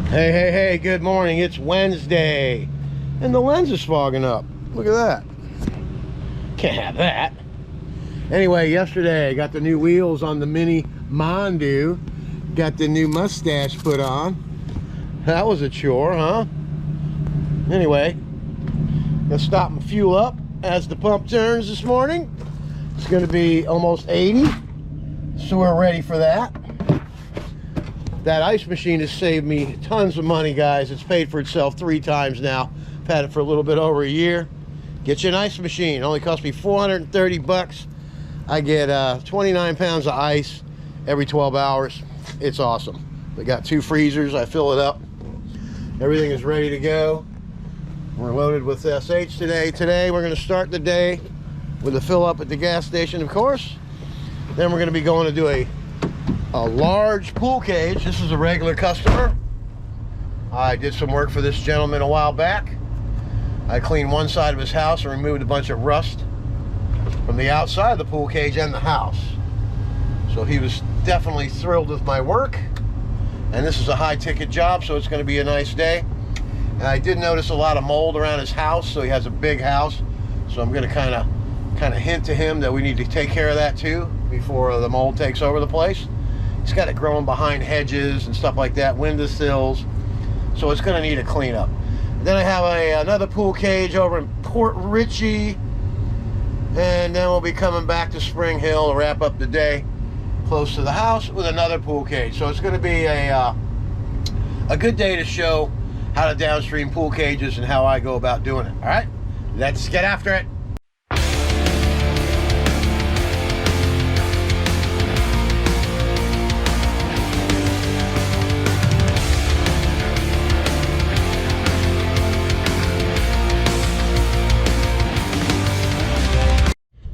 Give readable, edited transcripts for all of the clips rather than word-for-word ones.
Hey, good morning. It's Wednesday, and the lens is fogging up. Look at that. Can't have that. Anyway, yesterday I got the new wheels on the Mini Mondu. Got the new mustache put on. That was a chore, huh? Anyway, gonna stop and fuel up as the pump turns this morning. It's gonna be almost 80, so we're ready for that. That ice machine has saved me tons of money, guys. It's paid for itself 3 times now. I've had it for a little bit over a year. Get you an ice machine. It only cost me 430 bucks. I get 29 pounds of ice every 12 hours. It's awesome. They got 2 freezers. I fill it up. Everything is ready to go. We're loaded with SH today. Today we're going to start the day with a fill up at the gas station, of course. Then we're going to be going to do a large pool cage. This is a regular customer. I did some work for this gentleman a while back. I cleaned one side of his house and removed a bunch of rust from the outside of the pool cage and the house. So he was definitely thrilled with my work. And this is a high ticket job, so it's going to be a nice day. And I did notice a lot of mold around his house, so he has a big house. So I'm going to kind of hint to him that we need to take care of that too before the mold takes over the place. It's got it growing behind hedges and stuff like that, windowsills, so it's going to need a cleanup. Then I have another pool cage over in Port Richey, and then we'll be coming back to Spring Hill to wrap up the day close to the house with another pool cage. So it's going to be a good day to show how to downstream pool cages and how I go about doing it. All right, let's get after it.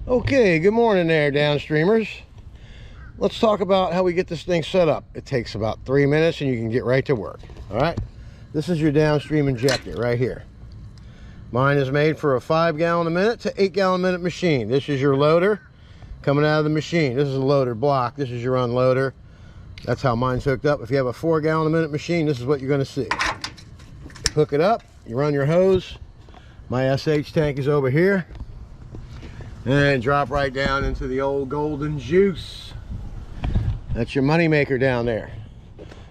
Okay, good morning there, downstreamers. Let's talk about how we get this thing set up. It takes about 3 minutes and you can get right to work. All right, this is your downstream injector right here. Mine is made for a 5 gallon a minute to 8 gallon a minute machine. This is your loader coming out of the machine. This is a loader block. This is your unloader. That's how mine's hooked up. If you have a 4 gallon a minute machine, this is what you're going to see. Hook it up, you run your hose. My SH tank is over here. And drop right down into the old golden juice. That's your money maker down there.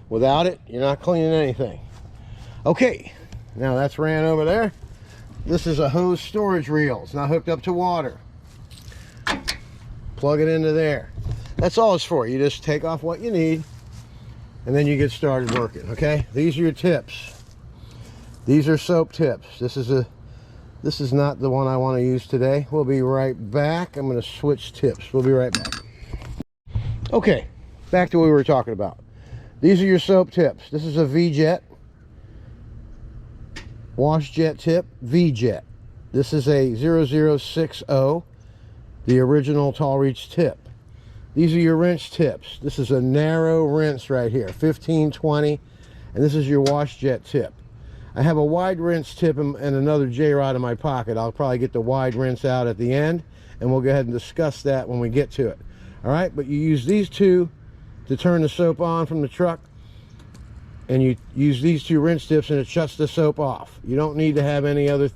Without it, you're not cleaning anything. Okay, now that's ran over there. This is a hose storage reel. It's not hooked up to water. Plug it into there. That's all it's for. You just take off what you need and then you get started working, okay? These are your tips. These are soap tips. This is not the one I want to use today. We'll be right back. I'm going to switch tips. We'll be right back. Okay, back to what we were talking about. These are your soap tips. This is a V-Jet. Wash jet tip, V-Jet. This is a 0060, the original Tall Reach tip. These are your rinse tips. This is a narrow rinse right here, 15-20, and this is your wash jet tip. I have a wide rinse tip and another J-rod in my pocket. I'll probably get the wide rinse out at the end, and we'll go ahead and discuss that when we get to it. All right, but you use these 2 to turn the soap on from the truck, and you use these 2 rinse tips and it shuts the soap off. You don't need to have any other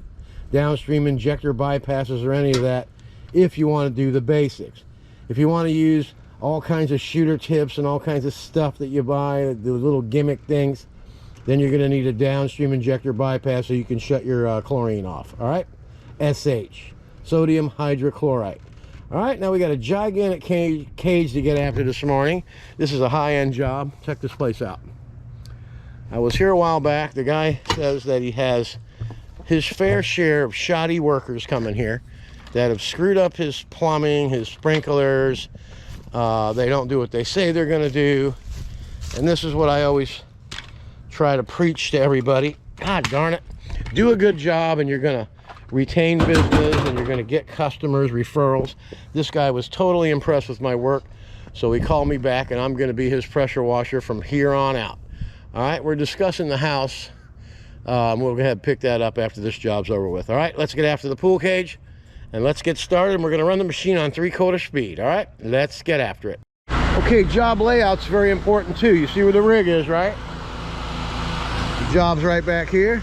downstream injector bypasses or any of that if you want to do the basics. If you want to use all kinds of shooter tips and all kinds of stuff that you buy, the little gimmick things, then you're going to need a downstream injector bypass so you can shut your chlorine off. All right, SH, sodium hydrochloride. All right, now we got a gigantic cage to get after this morning. This is a high-end job. Check this place out. I was here a while back. The guy says that he has his fair share of shoddy workers coming here that have screwed up his plumbing, his sprinklers. They don't do what they say they're going to do. And this is what I always try to preach to everybody. God darn it. Do a good job and you're going to retain business and you're going to get customers, referrals. This guy was totally impressed with my work, so he called me back and I'm going to be his pressure washer from here on out. All right, we're discussing the house. We'll go ahead and pick that up after this job's over with. All right, let's get after the pool cage and let's get started. And we're going to run the machine on 3/4 speed. All right, let's get after it. Okay, job layout's very important too. You see where the rig is, right? Job's right back here.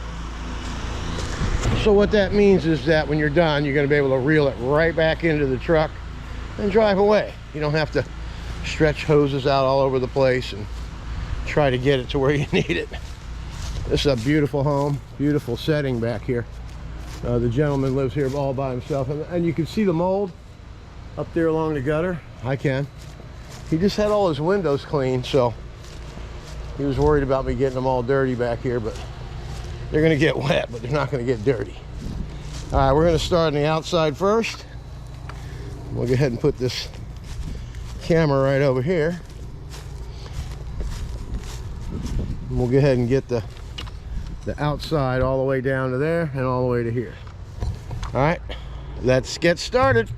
So what that means is that when you're done, you're going to be able to reel it right back into the truck and drive away. You don't have to stretch hoses out all over the place and try to get it to where you need it. This is a beautiful home, beautiful setting back here. The gentleman lives here all by himself, and you can see the mold up there along the gutter. I can. He just had all his windows cleaned, so he was worried about me getting them all dirty back here, but they're gonna get wet, but they're not gonna get dirty. All right, we're gonna start on the outside first. We'll go ahead and put this camera right over here. And we'll go ahead and get the outside all the way down to there and all the way to here. All right, let's get started.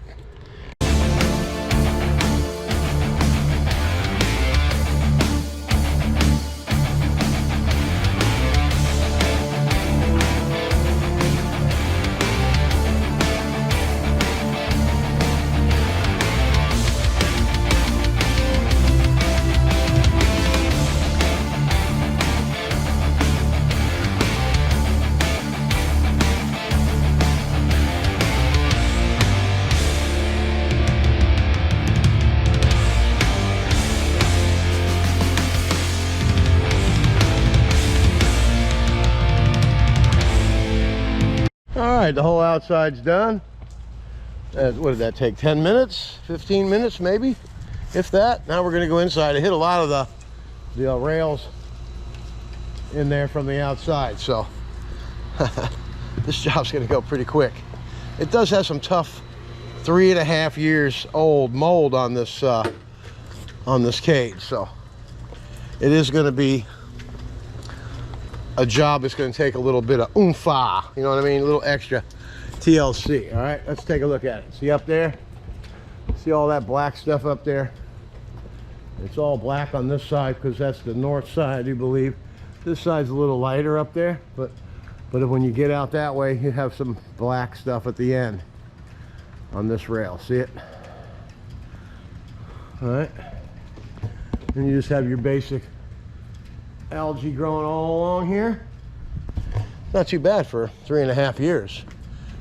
All right, the whole outside's done. What did that take? 10 minutes? 15 minutes maybe, if that. Now we're going to go inside. I hit a lot of the rails in there from the outside, so this job's going to go pretty quick. It does have some tough 3.5 years old mold on this cage, so it is going to be a job that's going to take a little bit of oompha, you know what I mean, a little extra TLC. All right, let's take a look at it. See up there? See all that black stuff up there? It's all black on this side because that's the north side, I do believe. This side's a little lighter up there, but when you get out that way, you have some black stuff at the end on this rail. See it? All right, and you just have your basic algae growing all along here. Not too bad for 3.5 years.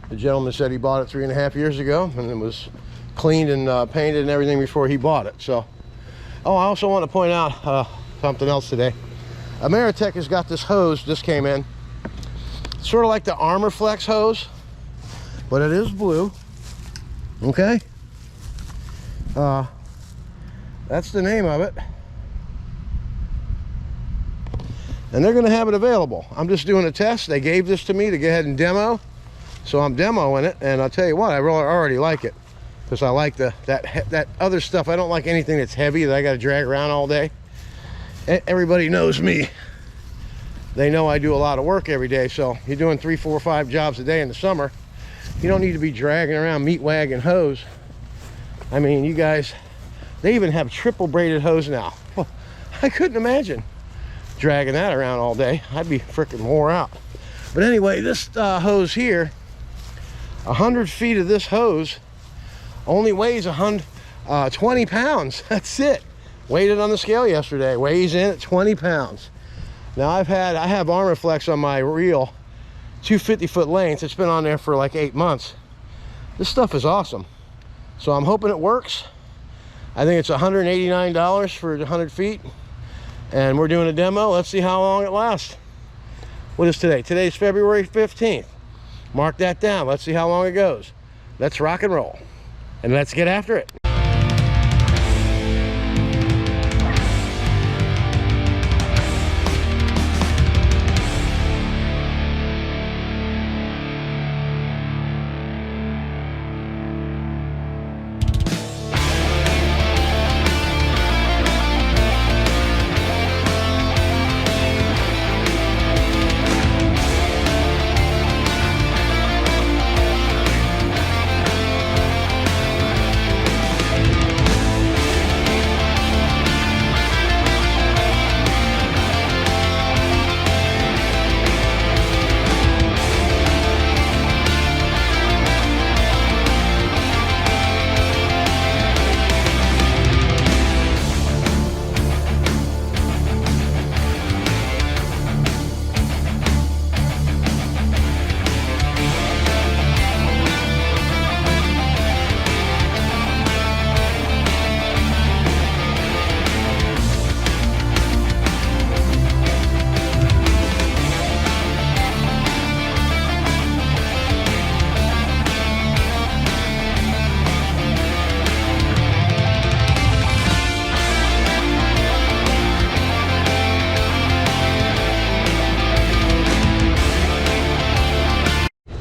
The gentleman said he bought it 3.5 years ago, and it was cleaned and painted and everything before he bought it. So, oh, I also want to point out something else today. Ameritech has got this hose, just came in, sort of like the Armorflex hose, but it is blue. Okay, that's the name of it. And they're going to have it available. I'm just doing a test. They gave this to me to go ahead and demo, so I'm demoing it. And I'll tell you what, I really already like it, because I like that other stuff. I don't like anything that's heavy that I got to drag around all day. Everybody knows me. They know I do a lot of work every day. So you're doing 3, 4, 5 jobs a day in the summer. You don't need to be dragging around meat wagon hose. I mean, you guys, they even have triple braided hose now. Well, I couldn't imagine dragging that around all day. I'd be freaking wore out. But anyway, this hose here, 100 feet of this hose only weighs 20 pounds. That's it. Weighed it on the scale yesterday. Weighs in at 20 pounds. Now I have Armorflex on my reel, 250-foot lengths. It's been on there for like 8 months. This stuff is awesome. So I'm hoping it works. I think it's $189 for 100 feet. And we're doing a demo. Let's see how long it lasts. What is today? Today's February 15th. Mark that down. Let's see how long it goes. Let's rock and roll. And let's get after it.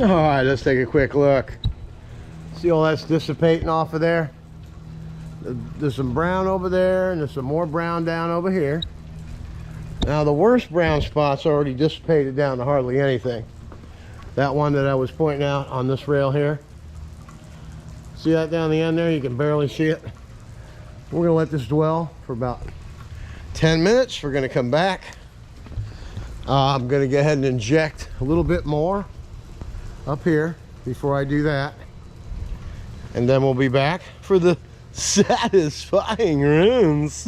All right, let's take a quick look. See all that's dissipating off of there? There's some brown over there, and there's some more brown down over here. Now the worst brown spot's already dissipated down to hardly anything. That one that I was pointing out on this rail here. See that down the end there? You can barely see it. We're gonna let this dwell for about 10 minutes. We're gonna come back. I'm gonna go ahead and inject a little bit more up here before I do that. And then we'll be back for the satisfying runs.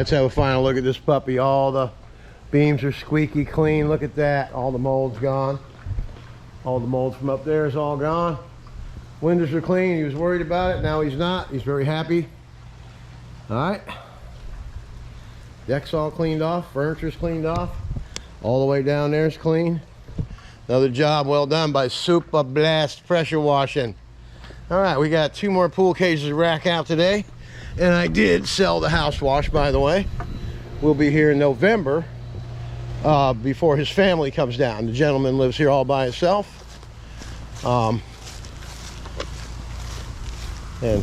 Let's have a final look at this puppy. All the beams are squeaky clean. Look at that. All the mold's gone. All the mold from up there is all gone. Windows are clean. He was worried about it. Now he's not. He's very happy. All right. Deck's all cleaned off. Furniture's cleaned off. All the way down there is clean. Another job well done by Super Blast Pressure Washing. All right, we got 2 more pool cages to rack out today. And I did sell the house wash, by the way. We'll be here in November before his family comes down. The gentleman lives here all by himself. And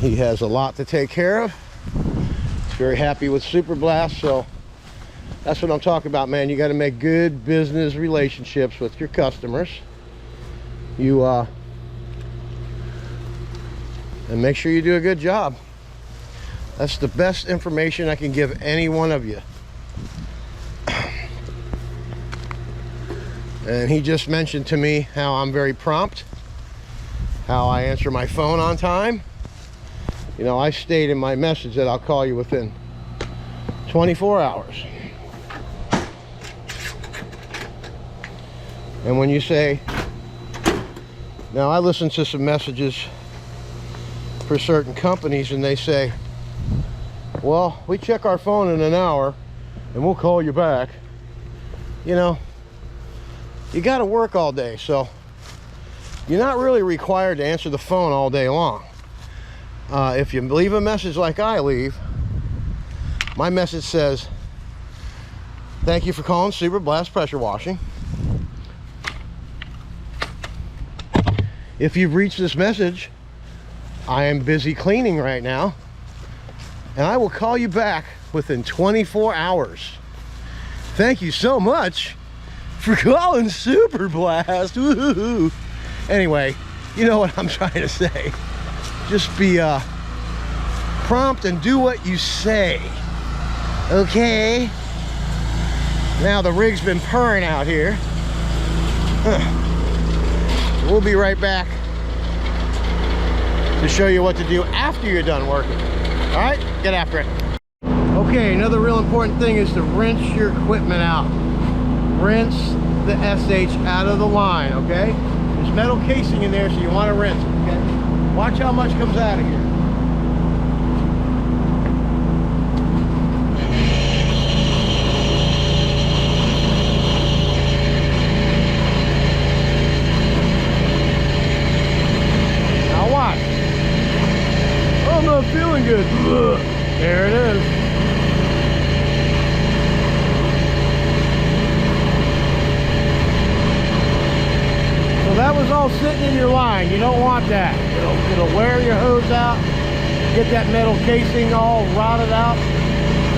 he has a lot to take care of. He's very happy with Super Blast, so that's what I'm talking about, man. You got to make good business relationships with your customers. And make sure you do a good job. That's the best information I can give any one of you. And he just mentioned to me how I'm very prompt, how I answer my phone on time. You know, I state in my message that I'll call you within 24 hours. And when you say, now I listen to some messages for certain companies and they say, well, we check our phone in an hour and we'll call you back. You know, you got to work all day, so you're not really required to answer the phone all day long. If you leave a message like I leave, my message says, thank you for calling Super Blast Pressure Washing. If you've reached this message, I am busy cleaning right now, and I will call you back within 24 hours. Thank you so much for calling Super Blast. Woohoo! Anyway, you know what I'm trying to say. Just be prompt and do what you say. Okay? Now the rig's been purring out here. So we'll be right back to show you what to do after you're done working. All right, get after it. Okay, another real important thing is to rinse your equipment out. Rinse the SH out of the line, okay? There's metal casing in there, so you want to rinse it, okay? Watch how much comes out of here. Now watch. Oh, I'm not feeling good. Ugh. There it is. That was all sitting in your line. You don't want that. It'll wear your hose out, get that metal casing all rotted out.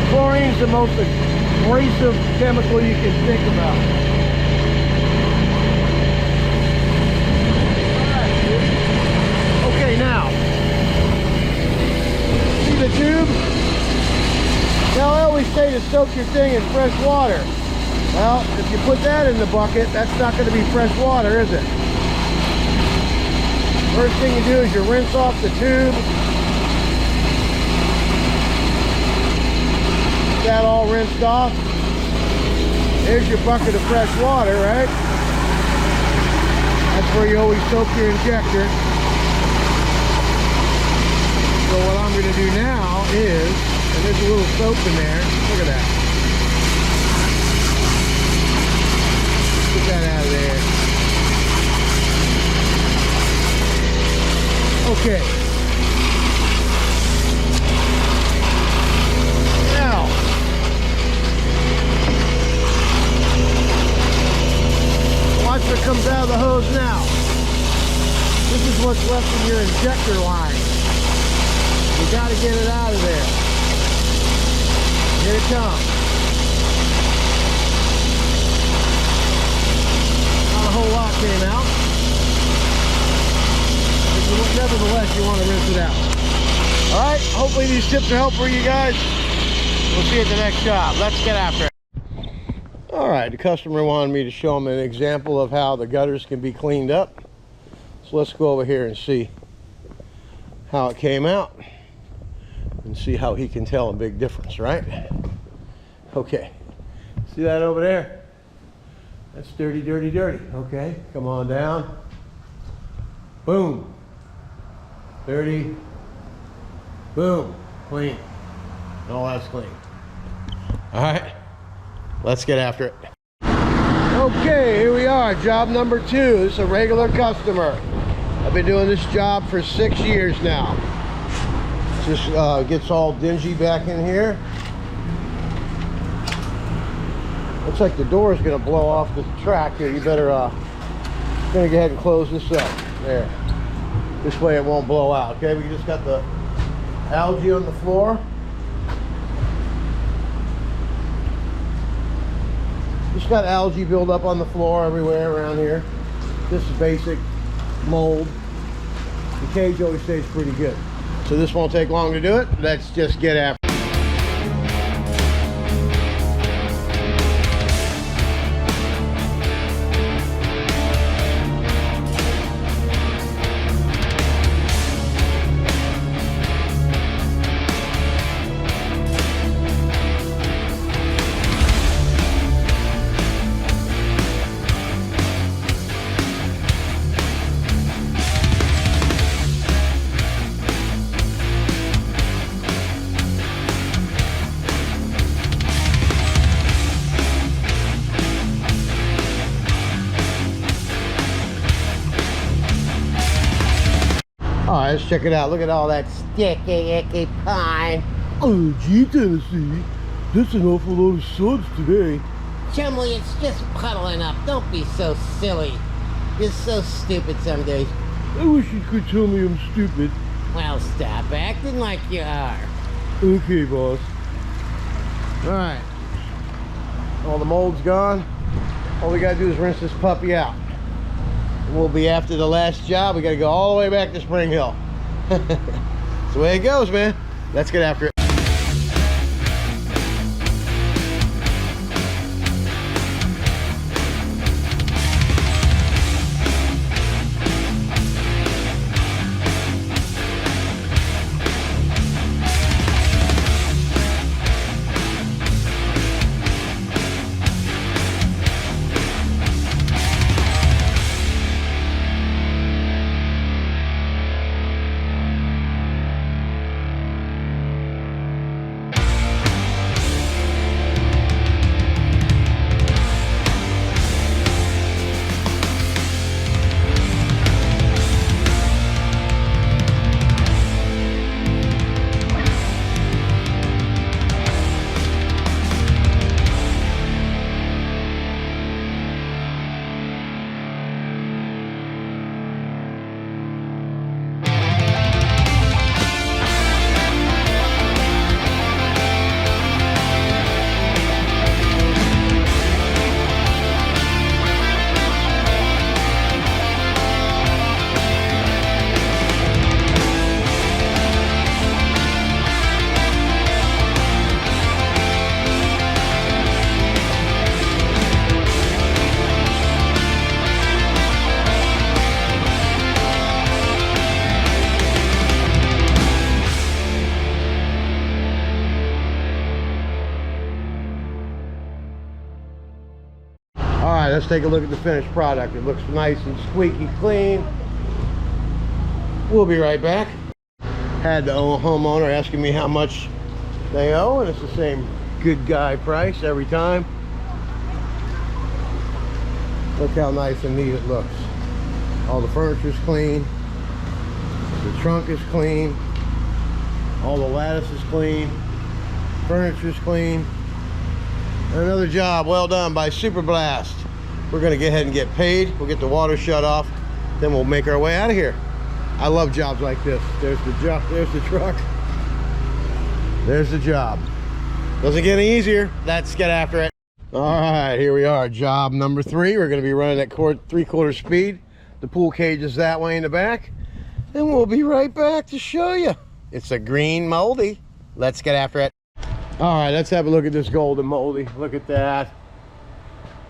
Chlorine's the most abrasive chemical you can think about. Okay, now, see the tube? Now I always say to soak your thing in fresh water. Well, if you put that in the bucket, that's not going to be fresh water, is it? First thing you do is you rinse off the tube. Get that all rinsed off. There's your bucket of fresh water, right? That's where you always soak your injector. So what I'm going to do now is, and there's a little soap in there. Look at that. Get that out of there. Okay. Now, watch what comes out of the hose now. This is what's left in your injector line. You got to get it out of there. Here it comes. Not a whole lot came out. Nevertheless, you want to rinse it out. All right, hopefully these tips are helpful for you guys. We'll see you at the next job. Let's get after it. All right, the customer wanted me to show him an example of how the gutters can be cleaned up. So let's go over here and see how it came out and see how he can tell a big difference, right? Okay, see that over there? That's dirty, dirty, dirty. Okay, come on down. Boom. Dirty. Boom. Clean. All that's clean. All right, let's get after it. Okay, here we are, job number 2. This is a regular customer. I've been doing this job for 6 years now. Just gets all dingy back in here. Looks like the door is going to blow off the track here. You better gonna go ahead and close this up. There. This way it won't blow out. Okay, we just got the algae on the floor. Just got algae build up on the floor everywhere around here. This is basic mold. The cage always stays pretty good. So this won't take long to do it. Let's just get after it. All right, let's check it out. Look at all that sticky, icky pine. Oh, gee, Tennessee. That's an awful lot of suds today. Chumley, it's just puddling up. Don't be so silly. You're so stupid some days. I wish you could tell me I'm stupid. Well, stop acting like you are. Okay, boss. All right. All the mold's gone. All we gotta do is rinse this puppy out. We'll be after the last job. We got to go all the way back to Spring Hill. That's the way it goes, man. Let's get after it. right, let's take a look at the finished product. It looks nice and squeaky clean. We'll be right back. Had the homeowner asking me how much they owe, and it's the same good guy price every time. Look how nice and neat it looks. All the furniture's clean. The trunk is clean. All the lattice is clean. Furniture's clean. And another job well done by Super Blast. We're gonna get ahead and get paid. We'll get the water shut off. Then we'll make our way out of here. I love jobs like this. There's the job, there's the truck. There's the job. Doesn't get any easier. Let's get after it. All right, here we are, job number 3. We're gonna be running at 3/4 speed. The pool cage is that way in the back. And we'll be right back to show you. It's a green moldy. Let's get after it. All right, let's have a look at this golden moldy. Look at that.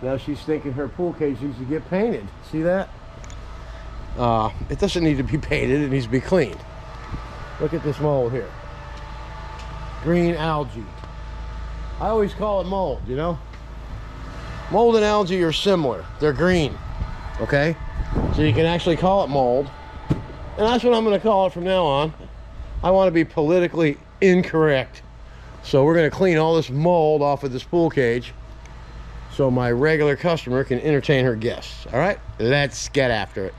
Now she's thinking her pool cage needs to get painted. See that? It doesn't need to be painted, it needs to be cleaned. Look at this mold here. Green algae. I always call it mold, you know? Mold and algae are similar. They're green, okay? So you can actually call it mold. And that's what I'm gonna call it from now on. I wanna be politically incorrect. So we're gonna clean all this mold off of this pool cage so my regular customer can entertain her guests. All right, let's get after it.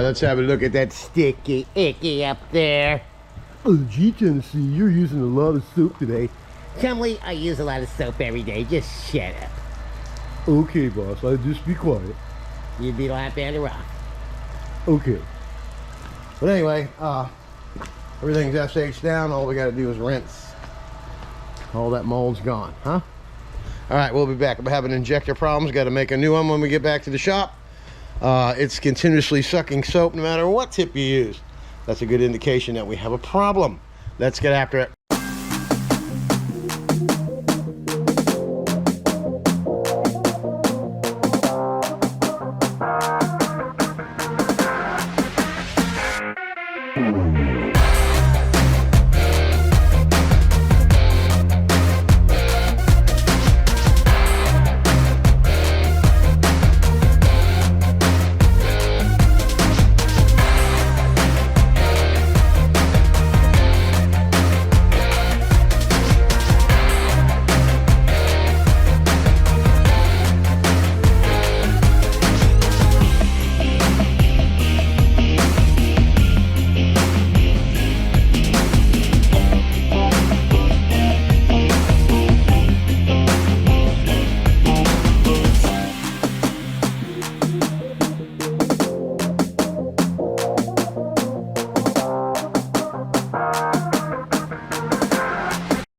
Let's have a look at that sticky icky up there. Oh, gee, Tennessee, you're using a lot of soap today. Chumley, I use a lot of soap every day. Just shut up. Okay, boss, I'll just be quiet. You'd be laughing at a rock. Okay. But anyway, everything's SH down. All we got to do is rinse. All that mold's gone, huh? All right, we'll be back. I'm having injector problems. Got to make a new one when we get back to the shop. It's continuously sucking soap no matter what tip you use. That's a good indication that we have a problem. Let's get after it.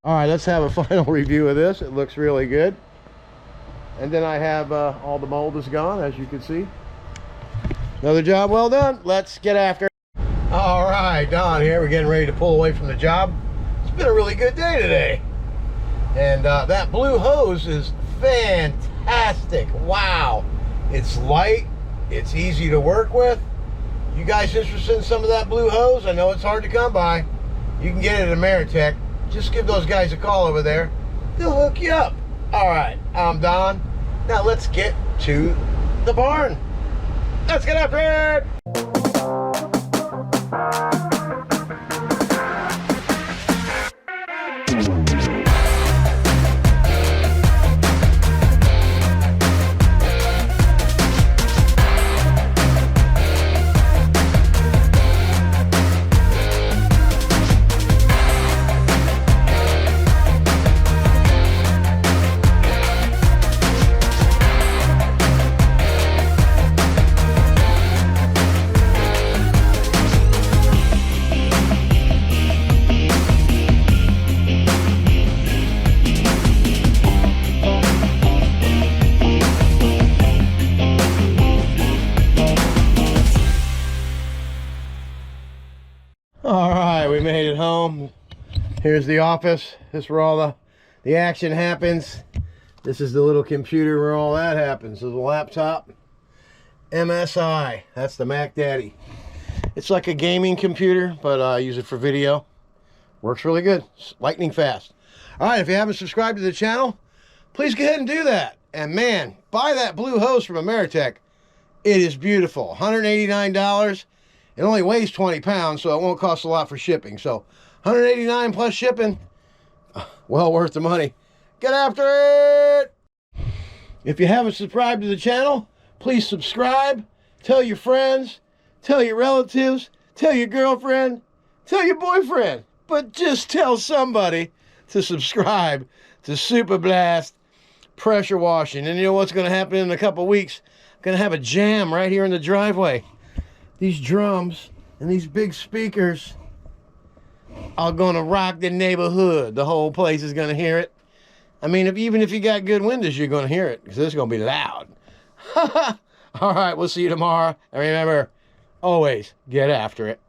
All right, let's have a final review of this. It looks really good. And then I have all the mold is gone, as you can see. Another job well done. Let's get after it. All right, Don here. We're getting ready to pull away from the job. It's been a really good day today. And that blue hose is fantastic. Wow. It's light. It's easy to work with. You guys interested in some of that blue hose? I know it's hard to come by. You can get it at Ameritech. Just give those guys a call over there. They'll hook you up. All right, I'm Don. Now let's get to the barn. Let's get after it. we made it home. Here's the office. This is where all the action happens. This is the little computer where all that happens. So the laptop. MSI. That's the Mac Daddy. It's like a gaming computer, but I use it for video. Works really good. It's lightning fast. All right, if you haven't subscribed to the channel, please go ahead and do that. And man, buy that blue hose from Ameritech. It is beautiful. $189. It only weighs 20 pounds, so it won't cost a lot for shipping. So $189 plus shipping, well worth the money. Get after it! If you haven't subscribed to the channel, please subscribe. Tell your friends. Tell your relatives. Tell your girlfriend. Tell your boyfriend. But just tell somebody to subscribe to Super Blast Pressure Washing. And you know what's going to happen in a couple weeks? I'm going to have a jam right here in the driveway. These drums and these big speakers are going to rock the neighborhood. The whole place is going to hear it. I mean, even if you got good windows, you're going to hear it because it's going to be loud. All right, we'll see you tomorrow. And remember, always get after it.